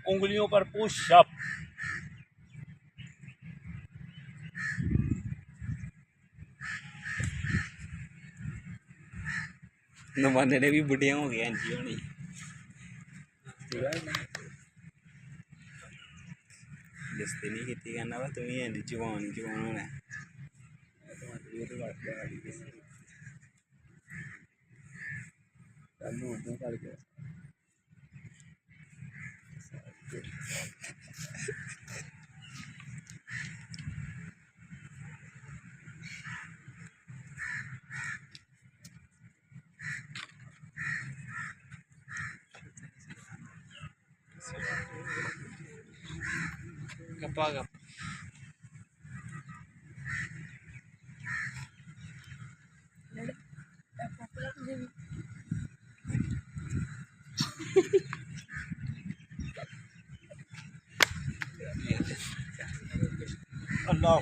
उंगलियों पर पुशअप। नुमाने ने भी बुढ़िया हो गया जी होनी दस्ते नहीं की कहना वा तुम ही जवान जवान होना गप्पा गप अल्लाह